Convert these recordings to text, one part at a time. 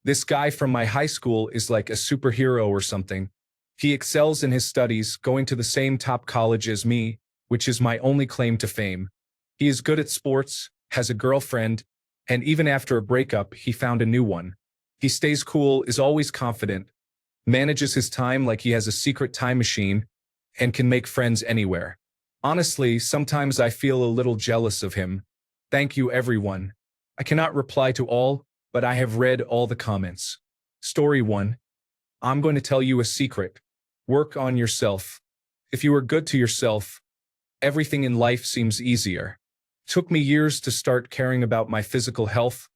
This guy from my high school is like a superhero or something. He excels in his studies, going to the same top college as me, which is my only claim to fame. He is good at sports, has a girlfriend, and even after a breakup, he found a new one. He stays cool, is always confident, manages his time like he has a secret time machine, and can make friends anywhere. Honestly, sometimes I feel a little jealous of him. Thank you, everyone. I cannot reply to all, but I have read all the comments. Story 1. I'm going to tell you a secret. Work on yourself. If you are good to yourself, everything in life seems easier. Took me years to start caring about my physical health,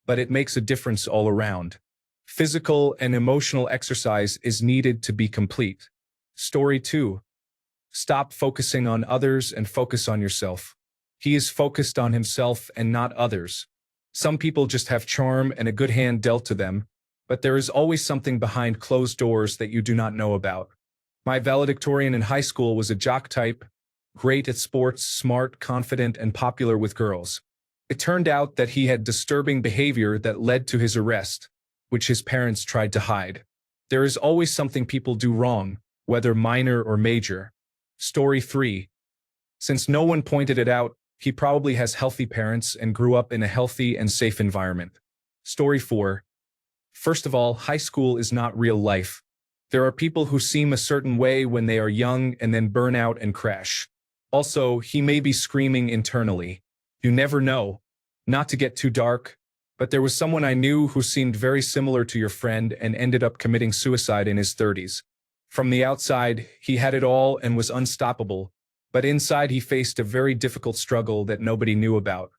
but it makes a difference all around. Physical and emotional exercise is needed to be complete. Story 2. Stop focusing on others and focus on yourself. He is focused on himself and not others. Some people just have charm and a good hand dealt to them, but there is always something behind closed doors that you do not know about. My valedictorian in high school was a jock type, great at sports, smart, confident, and popular with girls. It turned out that he had disturbing behavior that led to his arrest, which his parents tried to hide. There is always something people do wrong, whether minor or major. Story 3. Since no one pointed it out, he probably has healthy parents and grew up in a healthy and safe environment. Story 4. First of all, high school is not real life. There are people who seem a certain way when they are young and then burn out and crash. Also, he may be screaming internally. You never know. Not to get too dark, but there was someone I knew who seemed very similar to your friend and ended up committing suicide in his 30s. From the outside, he had it all and was unstoppable, but inside he faced a very difficult struggle that nobody knew about.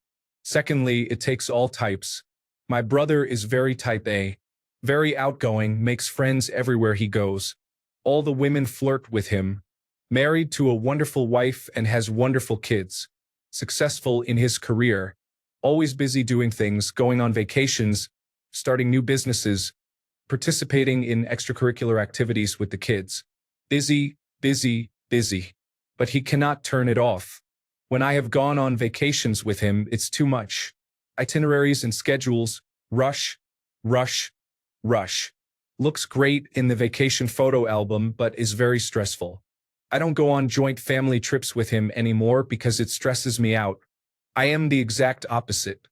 Secondly, it takes all types. My brother is very type A, very outgoing, makes friends everywhere he goes. All the women flirt with him. Married to a wonderful wife and has wonderful kids. Successful in his career. Always busy doing things, going on vacations, starting new businesses, participating in extracurricular activities with the kids. Busy, busy, busy. But he cannot turn it off. When I have gone on vacations with him, it's too much. Itineraries and schedules, rush, rush, rush. Looks great in the vacation photo album, but is very stressful. I don't go on joint family trips with him anymore because it stresses me out. I am the exact opposite.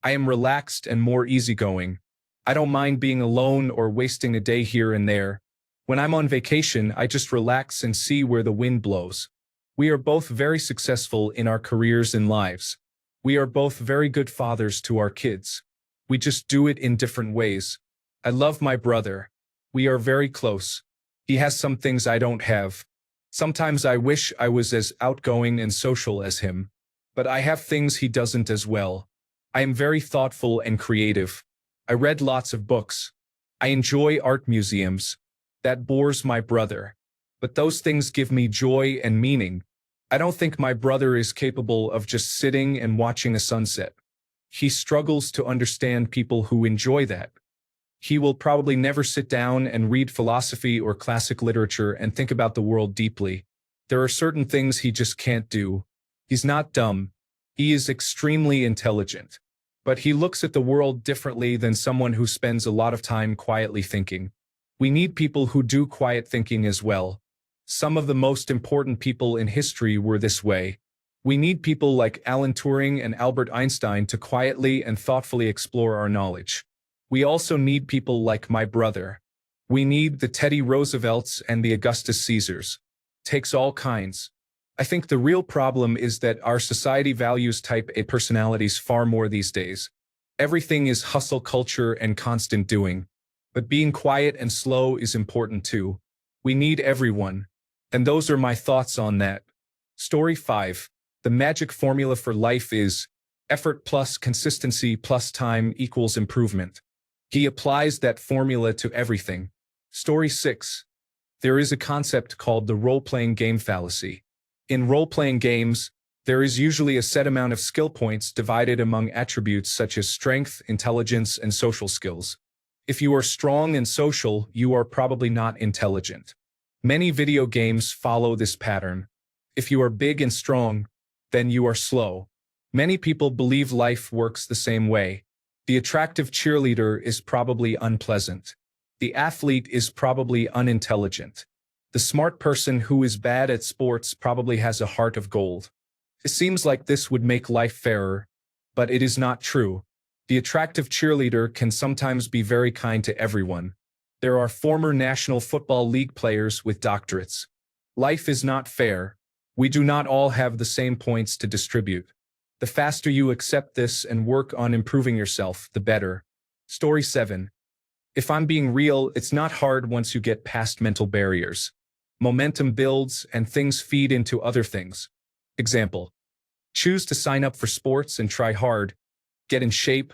I am relaxed and more easygoing. I don't mind being alone or wasting a day here and there. When I'm on vacation, I just relax and see where the wind blows. We are both very successful in our careers and lives. We are both very good fathers to our kids. We just do it in different ways. I love my brother. We are very close. He has some things I don't have. Sometimes I wish I was as outgoing and social as him. But I have things he doesn't as well. I am very thoughtful and creative. I read lots of books. I enjoy art museums. That bores my brother. But those things give me joy and meaning. I don't think my brother is capable of just sitting and watching a sunset. He struggles to understand people who enjoy that. He will probably never sit down and read philosophy or classic literature and think about the world deeply. There are certain things he just can't do. He's not dumb. He is extremely intelligent. But he looks at the world differently than someone who spends a lot of time quietly thinking. We need people who do quiet thinking as well. Some of the most important people in history were this way. We need people like Alan Turing and Albert Einstein to quietly and thoughtfully explore our knowledge. We also need people like my brother. We need the Teddy Roosevelts and the Augustus Caesars. Takes all kinds. I think the real problem is that our society values type A personalities far more these days. Everything is hustle culture and constant doing. But being quiet and slow is important too. We need everyone. And those are my thoughts on that. Story 5. The magic formula for life is effort plus consistency plus time equals improvement. He applies that formula to everything. Story 6. There is a concept called the role-playing game fallacy. In role-playing games, there is usually a set amount of skill points divided among attributes such as strength, intelligence, and social skills. If you are strong and social, you are probably not intelligent. Many video games follow this pattern. If you are big and strong, then you are slow. Many people believe life works the same way. The attractive cheerleader is probably unpleasant. The athlete is probably unintelligent. The smart person who is bad at sports probably has a heart of gold. It seems like this would make life fairer, but it is not true. The attractive cheerleader can sometimes be very kind to everyone. There are former National Football League players with doctorates. Life is not fair. We do not all have the same points to distribute. The faster you accept this and work on improving yourself, the better. Story 7. If I'm being real, it's not hard once you get past mental barriers. Momentum builds and things feed into other things. Example. Choose to sign up for sports and try hard. Get in shape,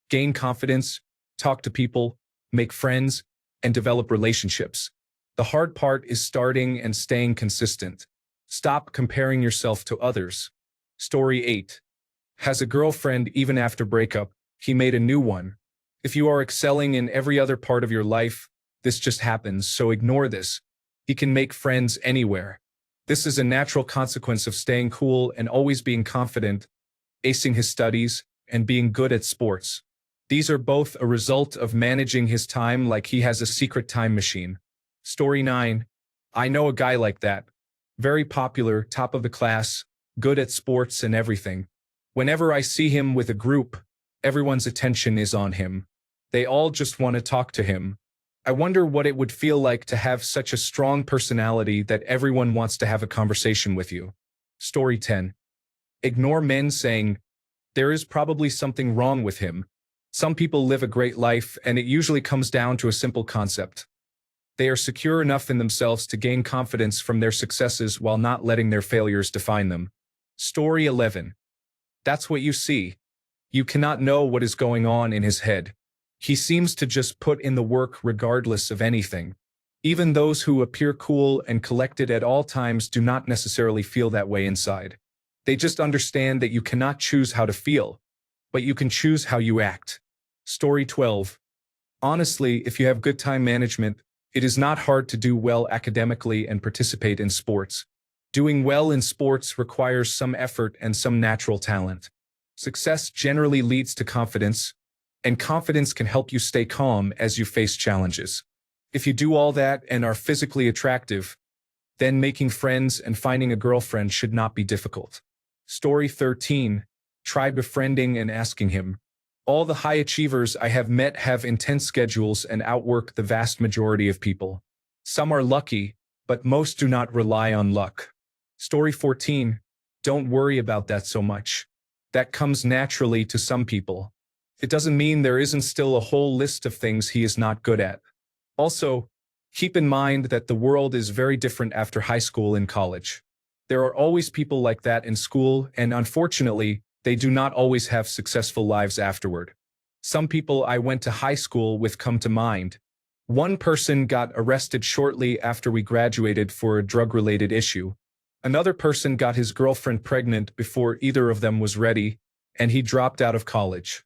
gain confidence, talk to people, make friends, and develop relationships. The hard part is starting and staying consistent. Stop comparing yourself to others. Story 8. Has a girlfriend even after breakup, he made a new one. If you are excelling in every other part of your life, this just happens, so ignore this. He can make friends anywhere. This is a natural consequence of staying cool and always being confident, acing his studies, and being good at sports. These are both a result of managing his time like he has a secret time machine. Story 9. I know a guy like that. Very popular, top of the class, good at sports and everything. Whenever I see him with a group, everyone's attention is on him. They all just want to talk to him. I wonder what it would feel like to have such a strong personality that everyone wants to have a conversation with you. Story 10. Ignore men saying, there is probably something wrong with him. Some people live a great life, and it usually comes down to a simple concept. They are secure enough in themselves to gain confidence from their successes while not letting their failures define them. Story 11. That's what you see. You cannot know what is going on in his head. He seems to just put in the work regardless of anything. Even those who appear cool and collected at all times do not necessarily feel that way inside. They just understand that you cannot choose how to feel, but you can choose how you act. Story 12. Honestly, if you have good time management, it is not hard to do well academically and participate in sports. Doing well in sports requires some effort and some natural talent. Success generally leads to confidence, and confidence can help you stay calm as you face challenges. If you do all that and are physically attractive, then making friends and finding a girlfriend should not be difficult. Story 13. Try befriending and asking him. All the high achievers I have met have intense schedules and outwork the vast majority of people. Some are lucky, but most do not rely on luck. Story 14. Don't worry about that so much. That comes naturally to some people. It doesn't mean there isn't still a whole list of things he is not good at. Also, keep in mind that the world is very different after high school and college. There are always people like that in school, and unfortunately, they do not always have successful lives afterward. Some people I went to high school with come to mind. One person got arrested shortly after we graduated for a drug-related issue. Another person got his girlfriend pregnant before either of them was ready, and he dropped out of college.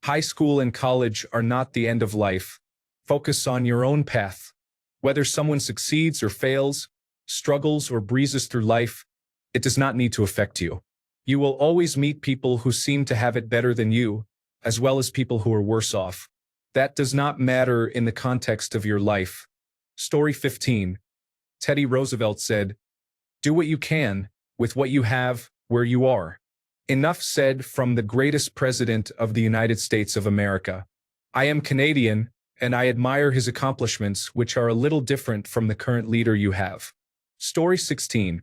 High school and college are not the end of life. Focus on your own path. Whether someone succeeds or fails, struggles or breezes through life, it does not need to affect you. You will always meet people who seem to have it better than you, as well as people who are worse off. That does not matter in the context of your life. Story 15. Teddy Roosevelt said, "Do what you can, with what you have, where you are." Enough said from the greatest president of the United States of America. I am Canadian, and I admire his accomplishments, which are a little different from the current leader you have. Story 16.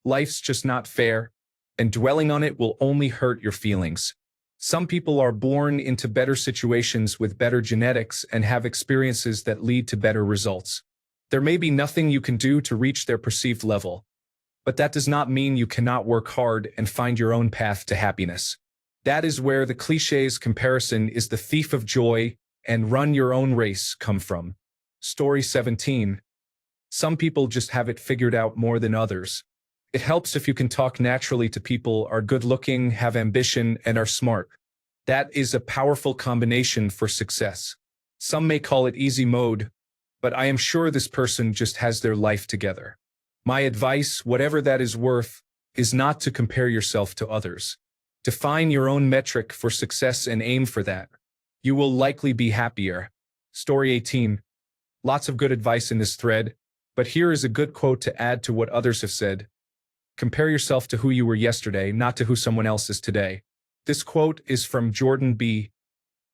Life's just not fair, and dwelling on it will only hurt your feelings. Some people are born into better situations with better genetics and have experiences that lead to better results. There may be nothing you can do to reach their perceived level, but that does not mean you cannot work hard and find your own path to happiness. That is where the cliches comparison is the thief of joy and run your own race come from. Story 17. Some people just have it figured out more than others. It helps if you can talk naturally to people, are good-looking, have ambition, and are smart. That is a powerful combination for success. Some may call it easy mode, but I am sure this person just has their life together. My advice, whatever that is worth, is not to compare yourself to others. Define your own metric for success and aim for that. You will likely be happier. Story 18. Lots of good advice in this thread, but here is a good quote to add to what others have said. Compare yourself to who you were yesterday, not to who someone else is today. This quote is from Jordan B.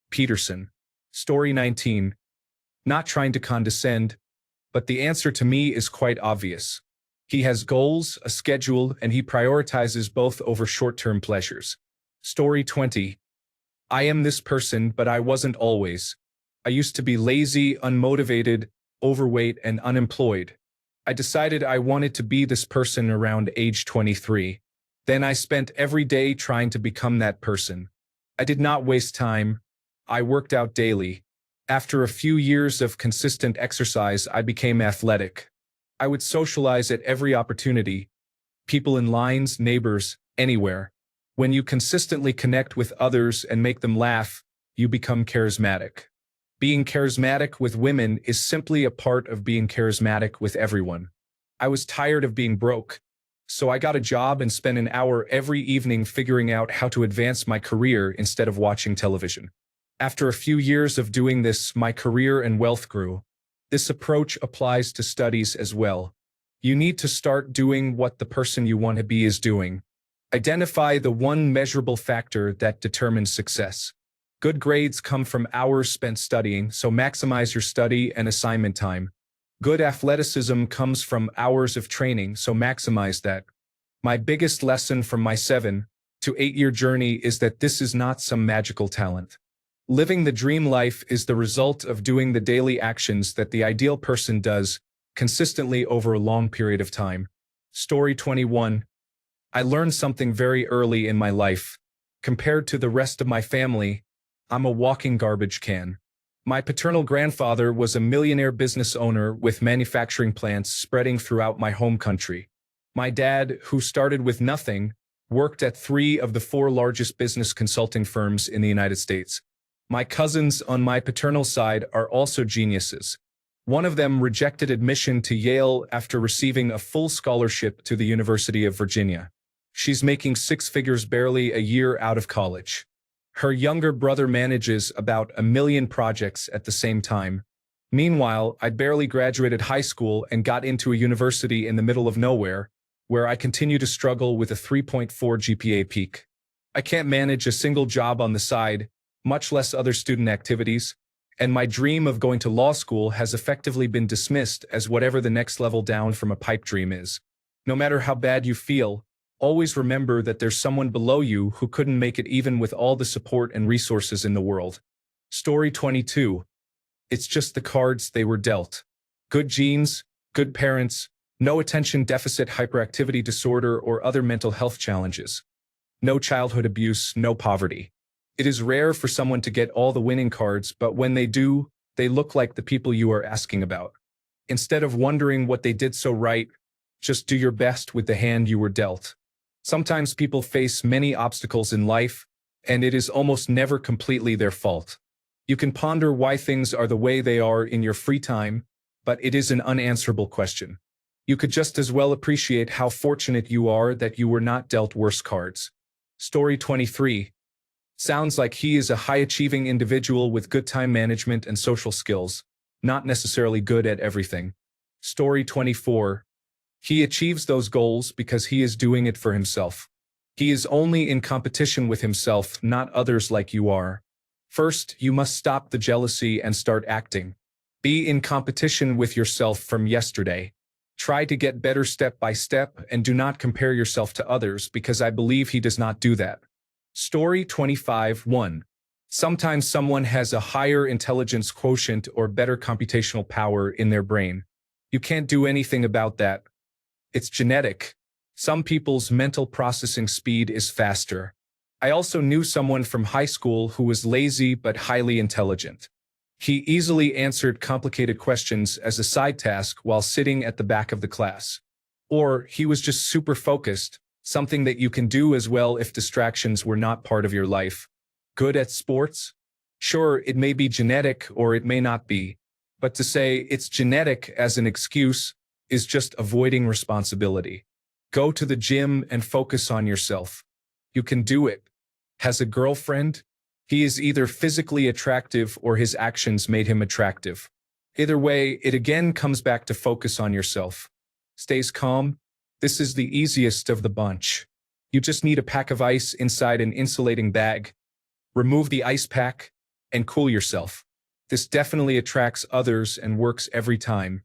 Peterson. Story 19. Not trying to condescend, but the answer to me is quite obvious. He has goals, a schedule, and he prioritizes both over short-term pleasures. Story 20. I am this person, but I wasn't always. I used to be lazy, unmotivated, overweight, and unemployed. I decided I wanted to be this person around age 23. Then I spent every day trying to become that person. I did not waste time. I worked out daily. After a few years of consistent exercise, I became athletic. I would socialize at every opportunity. People in lines, neighbors, anywhere. When you consistently connect with others and make them laugh, you become charismatic. Being charismatic with women is simply a part of being charismatic with everyone. I was tired of being broke, so I got a job and spent an hour every evening figuring out how to advance my career instead of watching television. After a few years of doing this, my career and wealth grew. This approach applies to studies as well. You need to start doing what the person you want to be is doing. Identify the one measurable factor that determines success. Good grades come from hours spent studying, so maximize your study and assignment time. Good athleticism comes from hours of training, so maximize that. My biggest lesson from my 7 to 8 year journey is that this is not some magical talent. Living the dream life is the result of doing the daily actions that the ideal person does consistently over a long period of time. Story 21. I learned something very early in my life. Compared to the rest of my family, I'm a walking garbage can. My paternal grandfather was a millionaire business owner with manufacturing plants spreading throughout my home country. My dad, who started with nothing, worked at 3 of the 4 largest business consulting firms in the United States. My cousins on my paternal side are also geniuses. One of them rejected admission to Yale after receiving a full scholarship to the University of Virginia. She's making 6 figures barely a year out of college. Her younger brother manages about 1 million projects at the same time. Meanwhile, I barely graduated high school and got into a university in the middle of nowhere, where I continue to struggle with a 3.4 GPA peak. I can't manage a single job on the side, much less other student activities, and my dream of going to law school has effectively been dismissed as whatever the next level down from a pipe dream is. No matter how bad you feel, always remember that there's someone below you who couldn't make it even with all the support and resources in the world. Story 22. It's just the cards they were dealt. Good genes, good parents, no attention deficit hyperactivity disorder or other mental health challenges. No childhood abuse, no poverty. It is rare for someone to get all the winning cards, but when they do, they look like the people you are asking about. Instead of wondering what they did so right, just do your best with the hand you were dealt. Sometimes people face many obstacles in life, and it is almost never completely their fault. You can ponder why things are the way they are in your free time, but it is an unanswerable question. You could just as well appreciate how fortunate you are that you were not dealt worse cards. Story 23. Sounds like he is a high-achieving individual with good time management and social skills, not necessarily good at everything. Story 24. He achieves those goals because he is doing it for himself. He is only in competition with himself, not others like you are. First, you must stop the jealousy and start acting. Be in competition with yourself from yesterday. Try to get better step by step and do not compare yourself to others because I believe he does not do that. Story 25-1. Sometimes someone has a higher intelligence quotient or better computational power in their brain. You can't do anything about that. It's genetic. Some people's mental processing speed is faster. I also knew someone from high school who was lazy but highly intelligent. He easily answered complicated questions as a side task while sitting at the back of the class. Or he was just super focused, something that you can do as well if distractions were not part of your life. Good at sports? Sure, it may be genetic or it may not be, but to say it's genetic as an excuse is just avoiding responsibility. Go to the gym and focus on yourself. You can do it. Has a girlfriend? He is either physically attractive or his actions made him attractive. Either way, it again comes back to focus on yourself. Stays calm. This is the easiest of the bunch. You just need a pack of ice inside an insulating bag. Remove the ice pack and cool yourself. This definitely attracts others and works every time.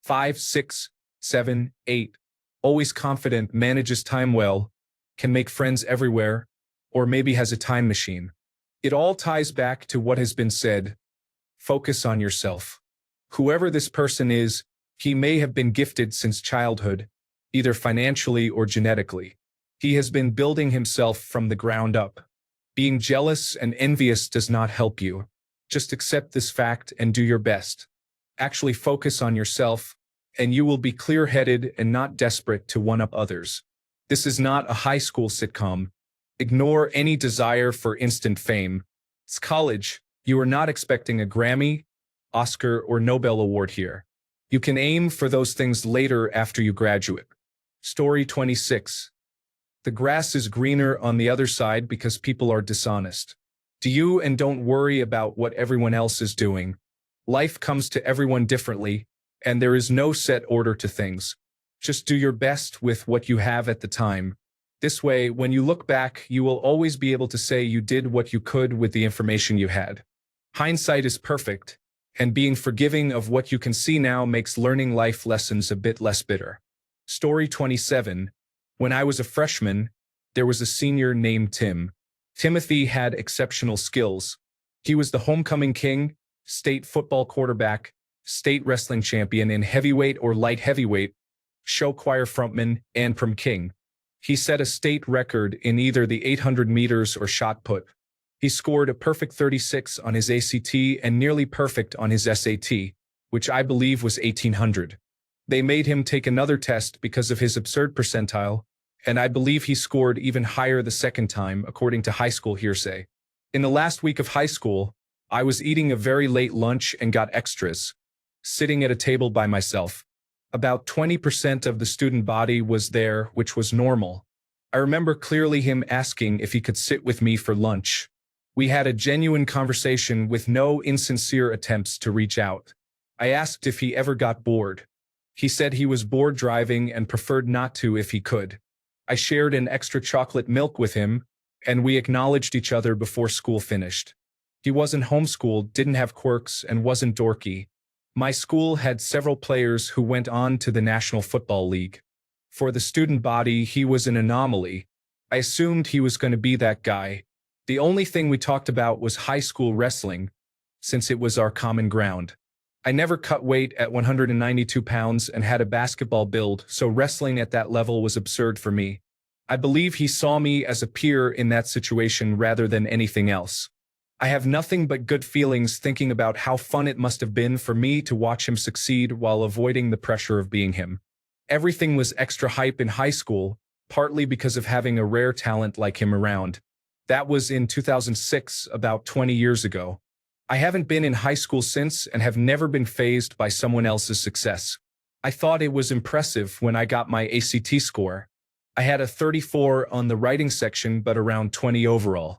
5, 6, 7, 8. Always confident, manages time well, can make friends everywhere, or maybe has a time machine. It all ties back to what has been said. Focus on yourself. Whoever this person is, he may have been gifted since childhood, either financially or genetically. He has been building himself from the ground up. Being jealous and envious does not help you. Just accept this fact and do your best. Actually focus on yourself, and you will be clear-headed and not desperate to one-up others. This is not a high school sitcom. Ignore any desire for instant fame. It's college. You are not expecting a Grammy, Oscar, or Nobel Award here. You can aim for those things later after you graduate. Story 26. The grass is greener on the other side because people are dishonest. Do you and don't worry about what everyone else is doing. Life comes to everyone differently, and there is no set order to things. Just do your best with what you have at the time. This way, when you look back, you will always be able to say you did what you could with the information you had. Hindsight is perfect, and being forgiving of what you can see now makes learning life lessons a bit less bitter. Story 27. When I was a freshman, there was a senior named Tim. Timothy had exceptional skills. He was the homecoming king, state football quarterback, state wrestling champion in heavyweight or light heavyweight, show choir frontman, and prom king. He set a state record in either the 800 meters or shot put. He scored a perfect 36 on his ACT and nearly perfect on his SAT, which I believe was 1800. They made him take another test because of his absurd percentile, and I believe he scored even higher the second time, according to high school hearsay. In the last week of high school, I was eating a very late lunch and got extras, sitting at a table by myself. About 20% of the student body was there, which was normal. I remember clearly him asking if he could sit with me for lunch. We had a genuine conversation with no insincere attempts to reach out. I asked if he ever got bored. He said he was bored driving and preferred not to if he could. I shared an extra chocolate milk with him, and we acknowledged each other before school finished. He wasn't homeschooled, didn't have quirks, and wasn't dorky. My school had several players who went on to the National Football League. For the student body, he was an anomaly. I assumed he was going to be that guy. The only thing we talked about was high school wrestling, since it was our common ground. I never cut weight at 192 pounds and had a basketball build, so wrestling at that level was absurd for me. I believe he saw me as a peer in that situation rather than anything else. I have nothing but good feelings thinking about how fun it must have been for me to watch him succeed while avoiding the pressure of being him. Everything was extra hype in high school, partly because of having a rare talent like him around. That was in 2006, about 20 years ago. I haven't been in high school since and have never been fazed by someone else's success. I thought it was impressive when I got my ACT score. I had a 34 on the writing section but around 20 overall.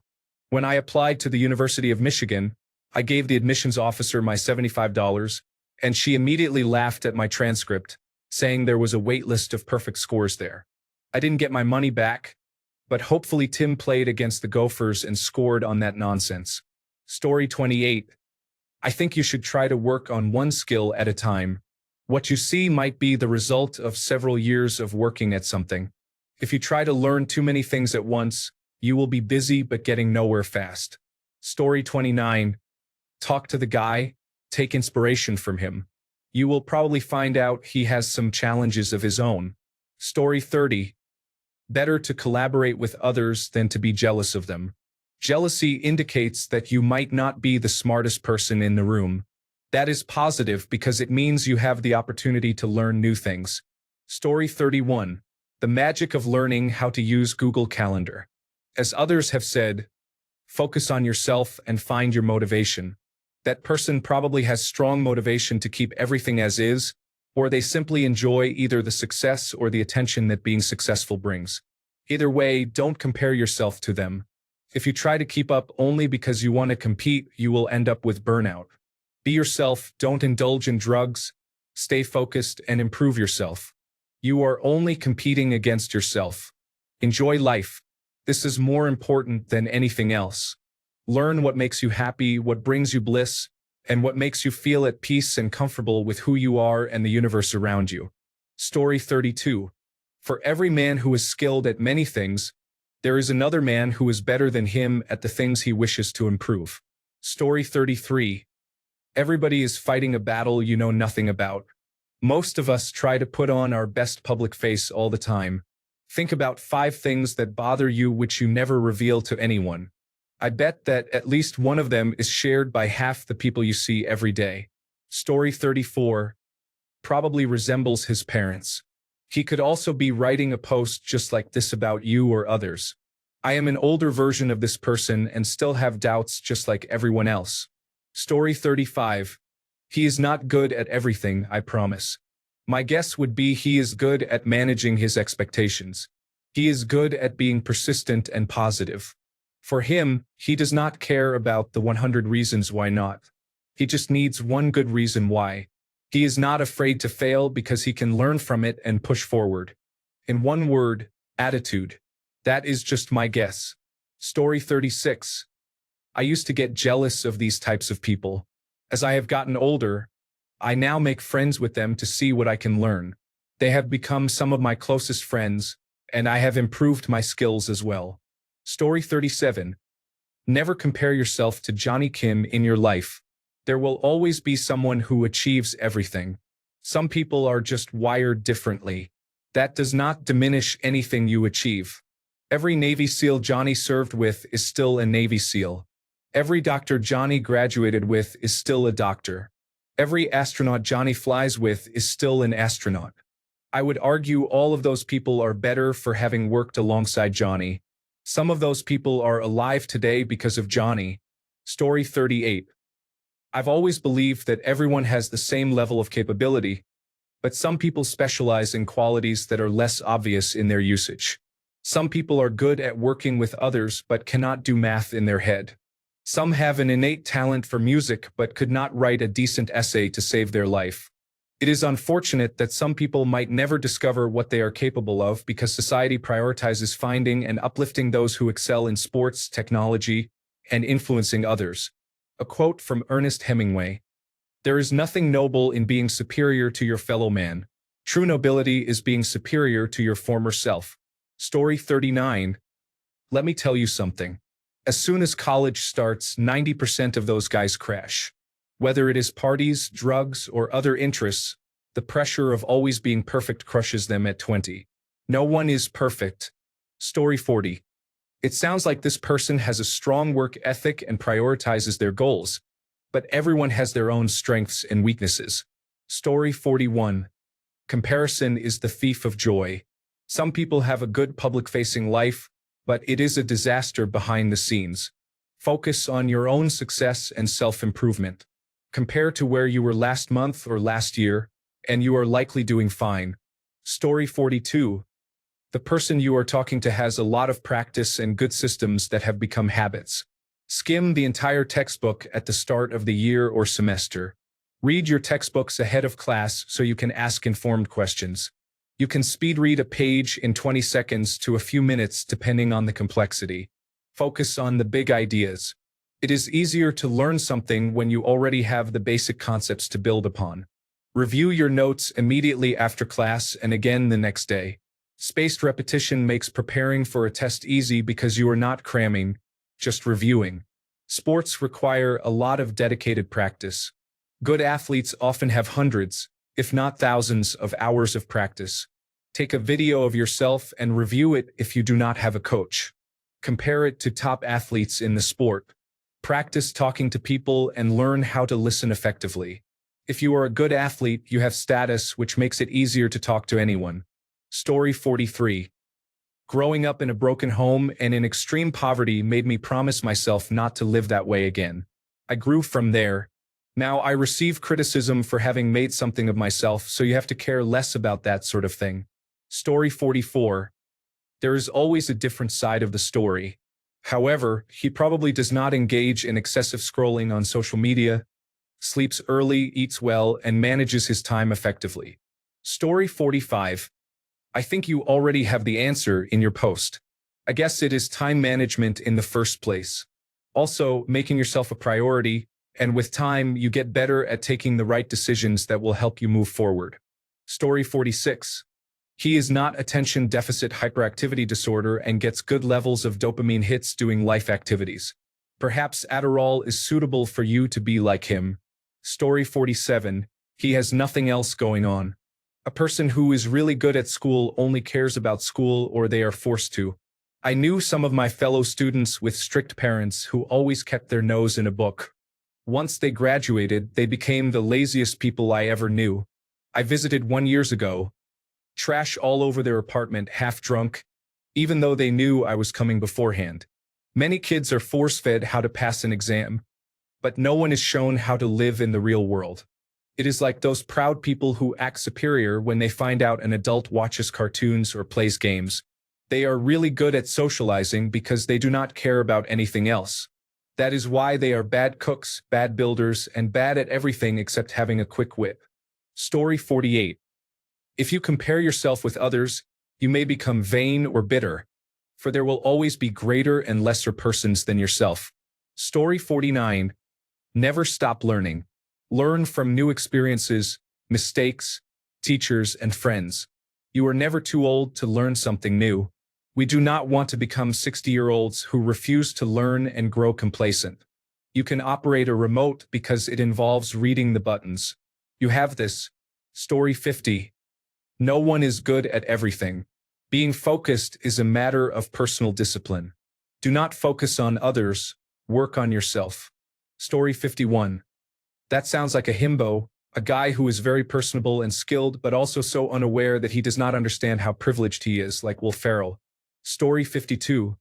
When I applied to the University of Michigan, I gave the admissions officer my $75, and she immediately laughed at my transcript, saying there was a wait list of perfect scores there. I didn't get my money back, but hopefully Tim played against the Gophers and scored on that nonsense. Story 28. I think you should try to work on one skill at a time. What you see might be the result of several years of working at something. If you try to learn too many things at once, you will be busy but getting nowhere fast. Story 29. Talk to the guy, take inspiration from him. You will probably find out he has some challenges of his own. Story 30. Better to collaborate with others than to be jealous of them. Jealousy indicates that you might not be the smartest person in the room. That is positive because it means you have the opportunity to learn new things. Story 31. The magic of learning how to use Google Calendar. As others have said, focus on yourself and find your motivation. That person probably has strong motivation to keep everything as is, or they simply enjoy either the success or the attention that being successful brings. Either way, don't compare yourself to them. If you try to keep up only because you want to compete, you will end up with burnout. Be yourself, don't indulge in drugs, stay focused, and improve yourself. You are only competing against yourself. Enjoy life. This is more important than anything else. Learn what makes you happy, what brings you bliss, and what makes you feel at peace and comfortable with who you are and the universe around you. Story 32. For every man who is skilled at many things, there is another man who is better than him at the things he wishes to improve. Story 33. Everybody is fighting a battle you know nothing about. Most of us try to put on our best public face all the time. Think about 5 things that bother you which you never reveal to anyone. I bet that at least one of them is shared by half the people you see every day. Story 34. Probably resembles his parents. He could also be writing a post just like this about you or others. I am an older version of this person and still have doubts just like everyone else. Story 35. He is not good at everything, I promise. My guess would be he is good at managing his expectations. He is good at being persistent and positive. For him, he does not care about the 100 reasons why not. He just needs one good reason why. He is not afraid to fail because he can learn from it and push forward. In one word, attitude. That is just my guess. Story 36. I used to get jealous of these types of people. As I have gotten older, I now make friends with them to see what I can learn. They have become some of my closest friends, and I have improved my skills as well. Story 37. Never compare yourself to Johnny Kim in your life. There will always be someone who achieves everything. Some people are just wired differently. That does not diminish anything you achieve. Every Navy SEAL Johnny served with is still a Navy SEAL. Every doctor Johnny graduated with is still a doctor. Every astronaut Johnny flies with is still an astronaut. I would argue all of those people are better for having worked alongside Johnny. Some of those people are alive today because of Johnny. Story 38. I've always believed that everyone has the same level of capability, but some people specialize in qualities that are less obvious in their usage. Some people are good at working with others but cannot do math in their head. Some have an innate talent for music but could not write a decent essay to save their life. It is unfortunate that some people might never discover what they are capable of because society prioritizes finding and uplifting those who excel in sports, technology, and influencing others. A quote from Ernest Hemingway. There is nothing noble in being superior to your fellow man. True nobility is being superior to your former self. Story 39. Let me tell you something. As soon as college starts, 90% of those guys crash. Whether it is parties, drugs, or other interests, the pressure of always being perfect crushes them at 20. No one is perfect. Story 40. It sounds like this person has a strong work ethic and prioritizes their goals, but everyone has their own strengths and weaknesses. Story 41. Comparison is the thief of joy. Some people have a good public-facing life, but it is a disaster behind the scenes. Focus on your own success and self-improvement. Compare to where you were last month or last year, and you are likely doing fine. Story 42. The person you are talking to has a lot of practice and good systems that have become habits. Skim the entire textbook at the start of the year or semester. Read your textbooks ahead of class so you can ask informed questions. You can speed read a page in 20 seconds to a few minutes depending on the complexity. Focus on the big ideas. It is easier to learn something when you already have the basic concepts to build upon. Review your notes immediately after class and again the next day. Spaced repetition makes preparing for a test easy because you are not cramming, just reviewing. Sports require a lot of dedicated practice. Good athletes often have hundreds, if not thousands, of hours of practice. Take a video of yourself and review it if you do not have a coach. Compare it to top athletes in the sport. Practice talking to people and learn how to listen effectively. If you are a good athlete, you have status, which makes it easier to talk to anyone. Story 43. Growing up in a broken home and in extreme poverty made me promise myself not to live that way again. I grew from there. Now I receive criticism for having made something of myself, so you have to care less about that sort of thing. Story 44. There is always a different side of the story. However, he probably does not engage in excessive scrolling on social media, sleeps early, eats well, and manages his time effectively. Story 45. I think you already have the answer in your post. I guess it is time management in the first place. Also, making yourself a priority, and with time, you get better at taking the right decisions that will help you move forward. Story 46. He is not attention deficit hyperactivity disorder and gets good levels of dopamine hits doing life activities. Perhaps Adderall is suitable for you to be like him. Story 47. He has nothing else going on. A person who is really good at school only cares about school or they are forced to. I knew some of my fellow students with strict parents who always kept their nose in a book. Once they graduated, they became the laziest people I ever knew. I visited one years ago. Trash all over their apartment, half drunk, even though they knew I was coming beforehand. Many kids are force-fed how to pass an exam, but no one is shown how to live in the real world. It is like those proud people who act superior when they find out an adult watches cartoons or plays games. They are really good at socializing because they do not care about anything else. That is why they are bad cooks, bad builders, and bad at everything except having a quick wit. Story 48. If you compare yourself with others, you may become vain or bitter, for there will always be greater and lesser persons than yourself. Story 49. Never stop learning. Learn from new experiences, mistakes, teachers, and friends. You are never too old to learn something new. We do not want to become 60-year-olds who refuse to learn and grow complacent. You can operate a remote because it involves reading the buttons. You have this. Story 50. No one is good at everything. Being focused is a matter of personal discipline. Do not focus on others, work on yourself. Story 51. That sounds like a himbo, a guy who is very personable and skilled but also so unaware that he does not understand how privileged he is, like Will Ferrell. Story 52.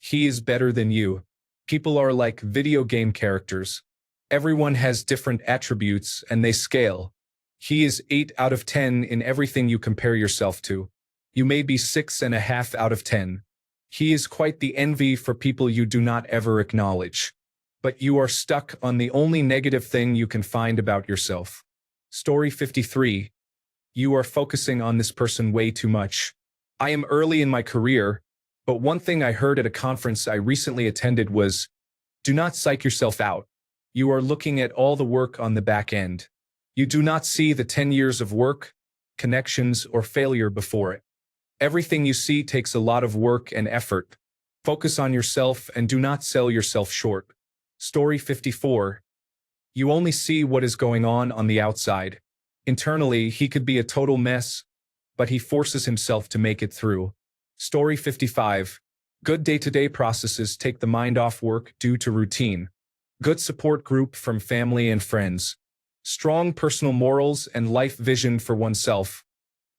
He is better than you. People are like video game characters. Everyone has different attributes and they scale. He is 8 out of 10 in everything you compare yourself to. You may be 6.5 out of 10. He is quite the envy for people you do not ever acknowledge. But you are stuck on the only negative thing you can find about yourself. Story 53. You are focusing on this person way too much. I am early in my career, but one thing I heard at a conference I recently attended was, do not psych yourself out. You are looking at all the work on the back end. You do not see the 10 years of work, connections, or failure before it. Everything you see takes a lot of work and effort. Focus on yourself and do not sell yourself short. Story 54. You only see what is going on the outside. Internally, he could be a total mess, but he forces himself to make it through. Story 55. Good day-to-day processes take the mind off work due to routine. Good support group from family and friends. Strong personal morals and life vision for oneself,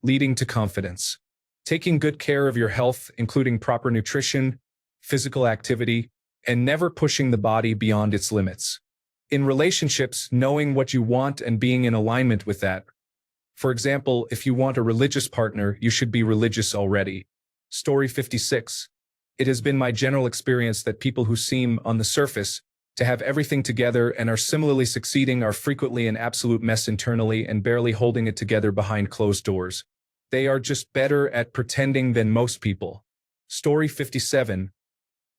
leading to confidence. Taking good care of your health, including proper nutrition, physical activity, and never pushing the body beyond its limits. In relationships, knowing what you want and being in alignment with that. For example, if you want a religious partner, you should be religious already. Story 56. It has been my general experience that people who seem, on the surface, to have everything together and are similarly succeeding are frequently an absolute mess internally and barely holding it together behind closed doors. They are just better at pretending than most people. Story 57.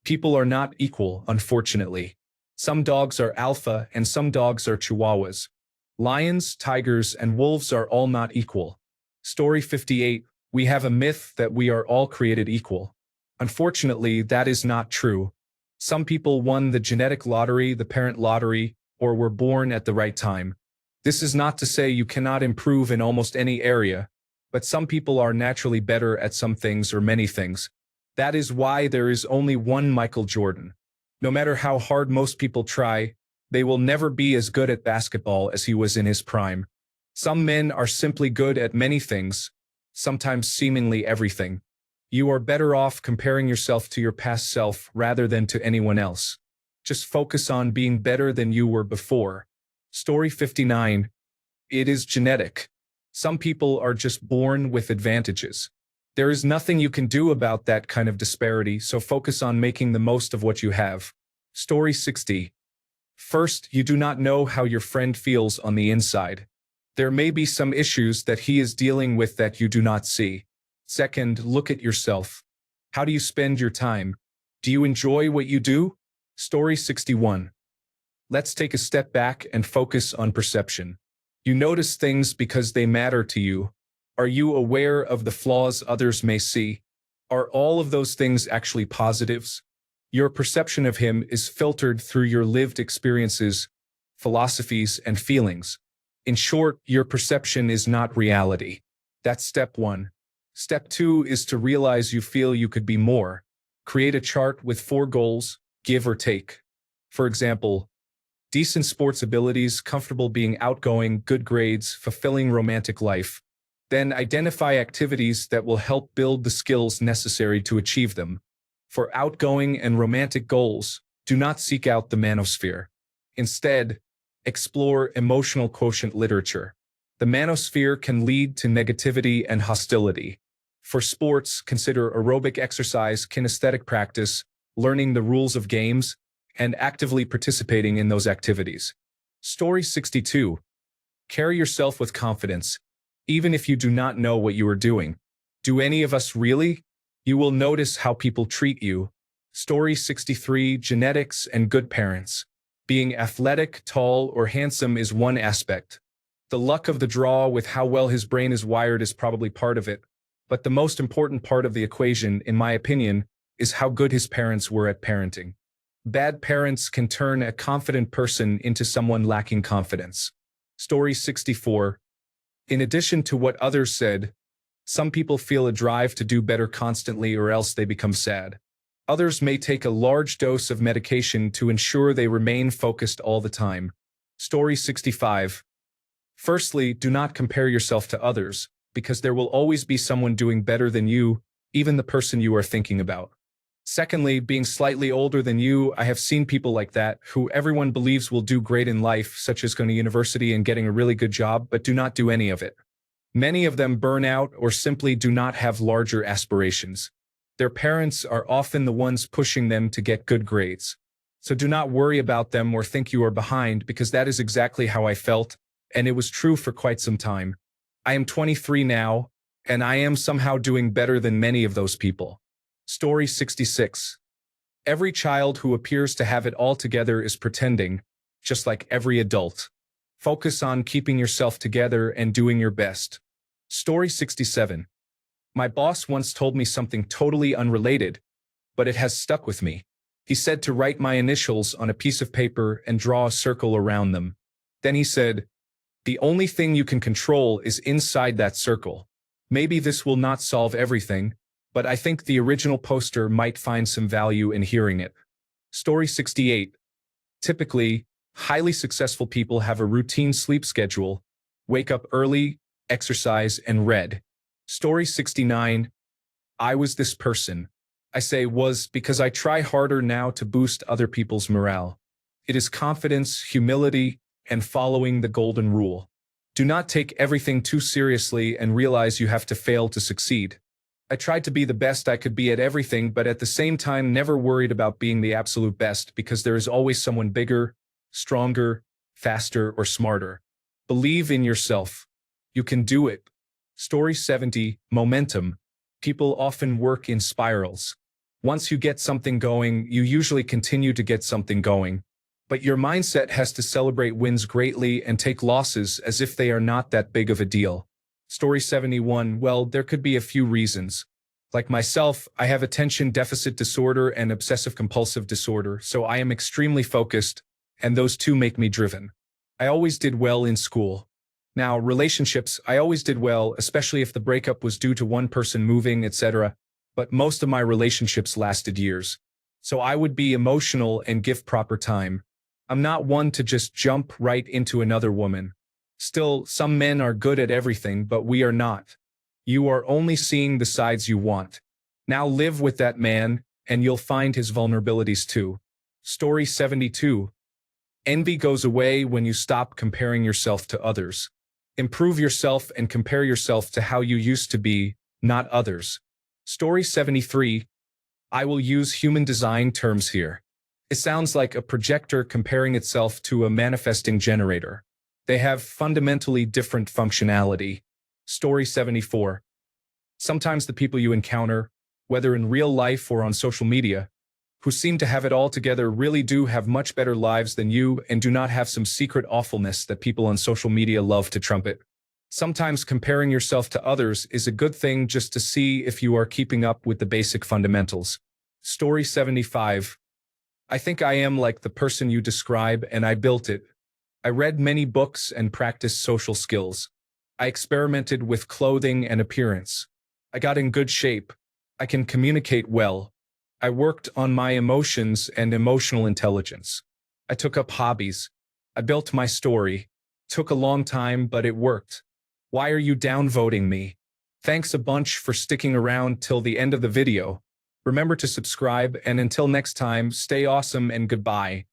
People are not equal, unfortunately. Some dogs are alpha and some dogs are chihuahuas. Lions, tigers, and wolves are all not equal. Story 58. We have a myth that we are all created equal. Unfortunately, that is not true. Some people won the genetic lottery, the parent lottery, or were born at the right time. This is not to say you cannot improve in almost any area, but some people are naturally better at some things or many things. That is why there is only one Michael Jordan. No matter how hard most people try, they will never be as good at basketball as he was in his prime. Some men are simply good at many things, sometimes seemingly everything. You are better off comparing yourself to your past self rather than to anyone else. Just focus on being better than you were before. Story 59. It is genetic. Some people are just born with advantages. There is nothing you can do about that kind of disparity, so focus on making the most of what you have. Story 60. First, you do not know how your friend feels on the inside. There may be some issues that he is dealing with that you do not see. Second, look at yourself. How do you spend your time? Do you enjoy what you do? Story 61. Let's take a step back and focus on perception. You notice things because they matter to you. Are you aware of the flaws others may see? Are all of those things actually positives? Your perception of him is filtered through your lived experiences, philosophies, and feelings. In short, your perception is not reality. That's step one. Step two is to realize you feel you could be more. Create a chart with 4 goals, give or take. For example, decent sports abilities, comfortable being outgoing, good grades, fulfilling romantic life. Then identify activities that will help build the skills necessary to achieve them. For outgoing and romantic goals, do not seek out the manosphere. Instead, explore emotional quotient literature. The manosphere can lead to negativity and hostility. For sports, consider aerobic exercise, kinesthetic practice, learning the rules of games, and actively participating in those activities. Story 62. Carry yourself with confidence, even if you do not know what you are doing. Do any of us really? You will notice how people treat you. Story 63. Genetics and good parents. Being athletic, tall, or handsome is one aspect. The luck of the draw with how well his brain is wired is probably part of it. But the most important part of the equation, in my opinion, is how good his parents were at parenting. Bad parents can turn a confident person into someone lacking confidence. Story 64. In addition to what others said, some people feel a drive to do better constantly or else they become sad. Others may take a large dose of medication to ensure they remain focused all the time. Story 65. Firstly, do not compare yourself to others, because there will always be someone doing better than you, even the person you are thinking about. Secondly, being slightly older than you, I have seen people like that who everyone believes will do great in life, such as going to university and getting a really good job, but do not do any of it. Many of them burn out or simply do not have larger aspirations. Their parents are often the ones pushing them to get good grades. So do not worry about them or think you are behind, because that is exactly how I felt, and it was true for quite some time. I am 23 now, and I am somehow doing better than many of those people. Story 66. Every child who appears to have it all together is pretending, just like every adult. Focus on keeping yourself together and doing your best. Story 67. My boss once told me something totally unrelated, but it has stuck with me. He said to write my initials on a piece of paper and draw a circle around them. Then he said, the only thing you can control is inside that circle. Maybe this will not solve everything, but I think the original poster might find some value in hearing it. Story 68. Typically, highly successful people have a routine sleep schedule, wake up early, exercise, and read. Story 69. I was this person. I say was because I try harder now to boost other people's morale. It is confidence, humility, and following the golden rule. Do not take everything too seriously and realize you have to fail to succeed. I tried to be the best I could be at everything, but at the same time never worried about being the absolute best, because there is always someone bigger, stronger, faster, or smarter. Believe in yourself. You can do it. Story 70. Momentum. People often work in spirals. Once you get something going, you usually continue to get something going. But your mindset has to celebrate wins greatly and take losses as if they are not that big of a deal. Story 71. Well, there could be a few reasons. Like myself, I have attention deficit disorder and obsessive-compulsive disorder, so I am extremely focused, and those two make me driven. I always did well in school. Now, relationships, I always did well, especially if the breakup was due to one person moving, etc., but most of my relationships lasted years. So I would be emotional and give proper time. I'm not one to just jump right into another woman. Still, some men are good at everything, but we are not. You are only seeing the sides you want. Now live with that man, and you'll find his vulnerabilities too. Story 72. Envy goes away when you stop comparing yourself to others. Improve yourself and compare yourself to how you used to be, not others. Story 73. I will use human design terms here. It sounds like a projector comparing itself to a manifesting generator. They have fundamentally different functionality. Story 74. Sometimes the people you encounter, whether in real life or on social media, who seem to have it all together really do have much better lives than you and do not have some secret awfulness that people on social media love to trumpet. Sometimes comparing yourself to others is a good thing just to see if you are keeping up with the basic fundamentals. Story 75. I think I am like the person you describe and I built it. I read many books and practiced social skills. I experimented with clothing and appearance. I got in good shape. I can communicate well. I worked on my emotions and emotional intelligence. I took up hobbies. I built my story. Took a long time, but it worked. Why are you downvoting me? Thanks a bunch for sticking around till the end of the video. Remember to subscribe, and until next time, stay awesome and goodbye.